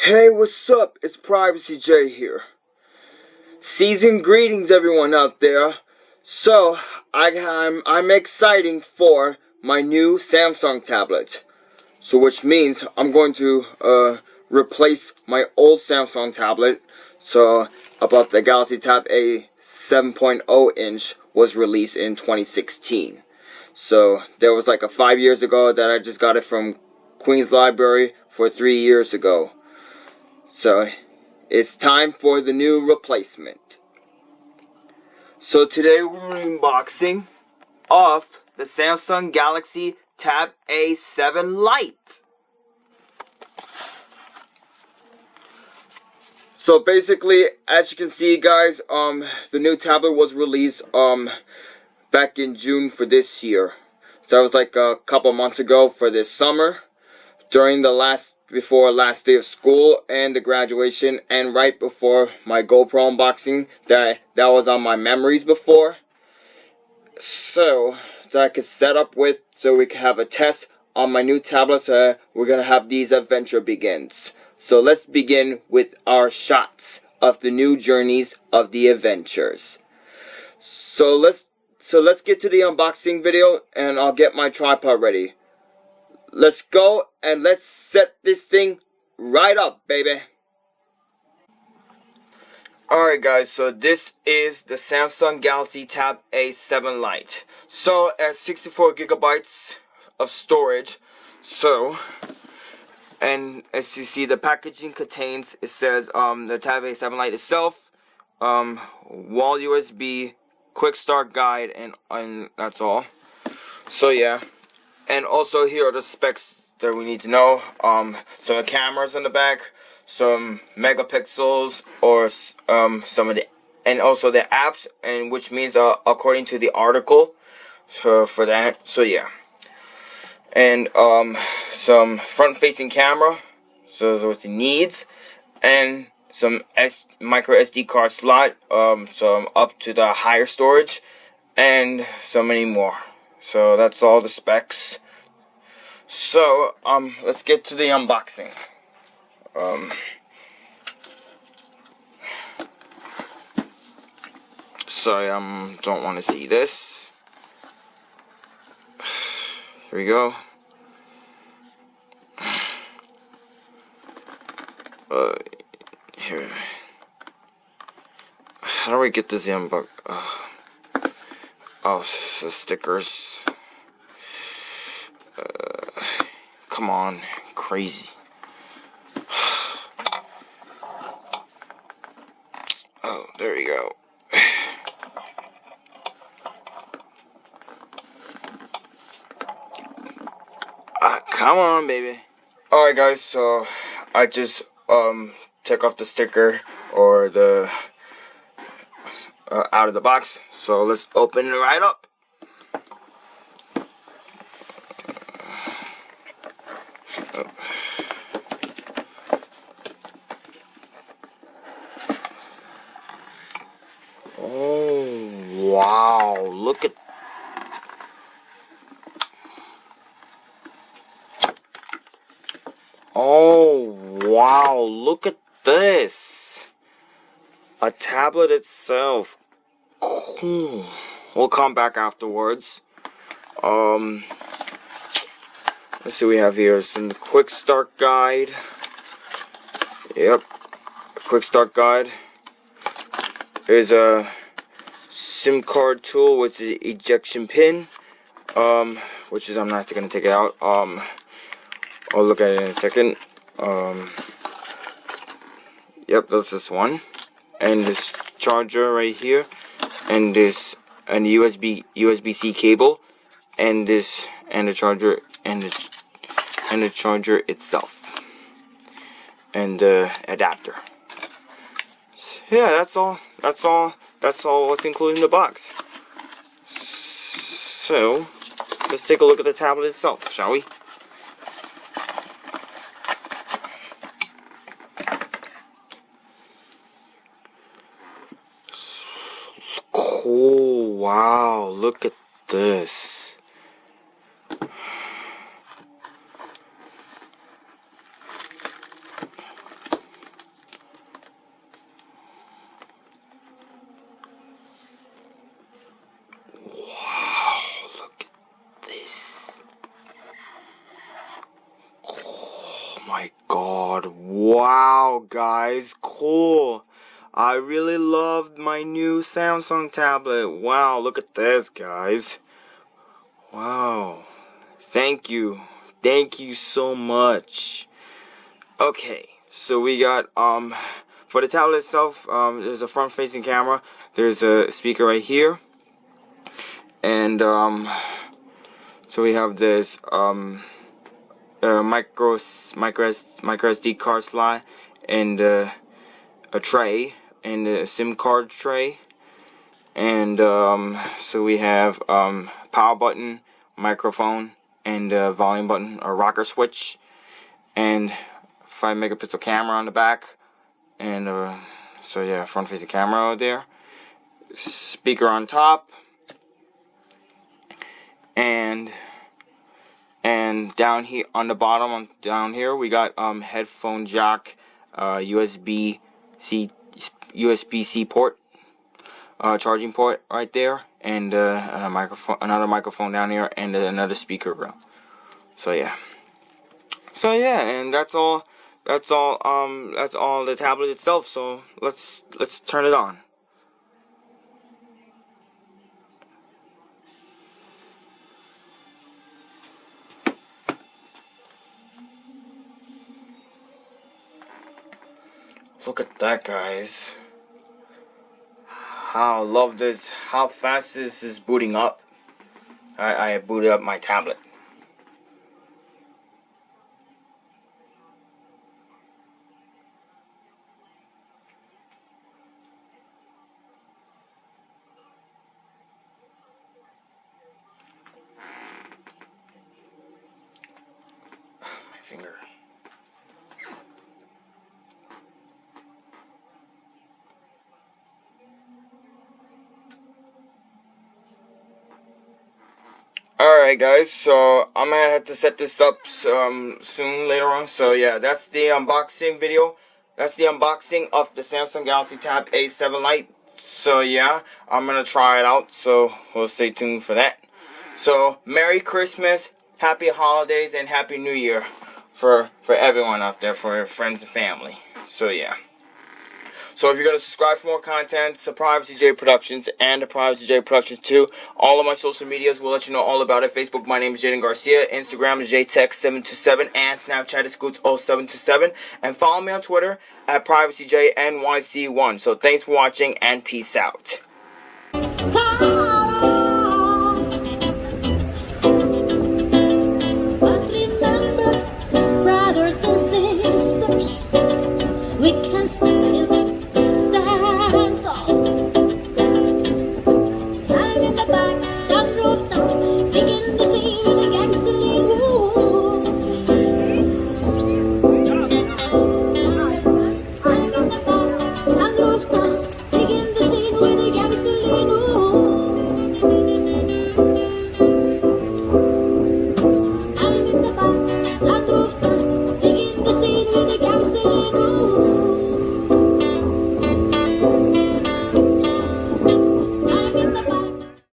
Hey, what's up? It's Privacy J here. Season greetings, everyone out there. So, I'm exciting for my new Samsung tablet. So, which means I'm going to replace my old Samsung tablet. So, about the Galaxy Tab A 7.0 inch was released in 2016. So, there was like a 5 years ago that I just got it from Queen's Library for 3 years ago. So, it's time for the new replacement. So today we're unboxing off the Samsung Galaxy Tab A7 Lite. So basically, as you can see, guys, the new tablet was released back in June for this year. So that was like a couple months ago for this summer, during the before last day of school and the graduation, and right before my GoPro unboxing that was on my memories before. So I could set up with, so we can have a test on my new tablet. So we're gonna have these adventure begins. So let's begin with our shots of the new journeys of the adventures. So let's get to the unboxing video, and I'll get my tripod ready. Let's go and let's set this thing right up, baby. Alright guys, so this is the Samsung Galaxy Tab A7 Lite. So at 64 gigabytes of storage. So, and as you see, the packaging contains, it says the Tab A7 Lite itself, wall USB, quick start guide, and that's all. So yeah. And also here are the specs that we need to know. Some cameras in the back, some megapixels, or some of the, and also the apps, and which means according to the article for that. So yeah. And some front-facing camera, so that's what it needs, and some micro SD card slot, so up to the higher storage, and so many more. So that's all the specs. So let's get to the unboxing. Sorry, don't want to see this. Here we go. Here. How do we get this unbox? Oh, the stickers. Come on, crazy. Oh, there we go. Come on, baby. Alright guys, so I just took off the sticker or the out of the box. So let's open it right up. Oh wow, look at look at this. A tablet itself. Cool. We'll come back afterwards. Let's see what we have here. Some quick start guide. Yep. Quick start guide. There's a SIM card tool with the ejection pin. Which is, I'm not gonna take it out. I'll look at it in a second. Yep, that's this one. And this charger right here. And this, and the USB-C cable. And this, and the charger, and the charger itself. And the adapter. Yeah, that's all what's included in the box. So, let's take a look at the tablet itself, shall we? Oh, wow, look at this. god. Wow, guys. Cool. I really loved my new Samsung tablet. Wow, look at this, guys. Wow. Thank you. Thank you so much. Okay, so we got, for the tablet itself, there's a front-facing camera. There's a speaker right here. And, so we have this, micro SD card slot, and, a tray, and a SIM card tray. And, so we have, power button, microphone, and volume button, a rocker switch, and 5 megapixel camera on the back, and so yeah, front facing camera out there, speaker on top, and down here on the bottom, down here we got headphone jack, USB-C port, charging port right there, and a microphone, another microphone down here, and another speaker grill. So yeah, and that's all the tablet itself. So let's turn it on. Look at that, guys. I love this, how fast this is booting up. I booted up my tablet. My finger. Alright guys, so I'm gonna have to set this up soon later on. So yeah, that's the unboxing video. That's the unboxing of the Samsung Galaxy Tab A7 Lite. So yeah, I'm gonna try it out, so we'll stay tuned for that. So Merry Christmas, Happy Holidays, and Happy New Year for everyone out there, for your friends and family. So yeah. So if you're going to subscribe for more content, to Privacy J Productions and to Privacy J Productions 2, all of my social medias will let you know all about it. Facebook, my name is Jaden Garcia. Instagram is JTech727. And Snapchat is Scoots0727. And follow me on Twitter at PrivacyJNYC1. So thanks for watching and peace out. We can still stand tall. Lying in the back, sun rooftop, digging the scene, the gangster.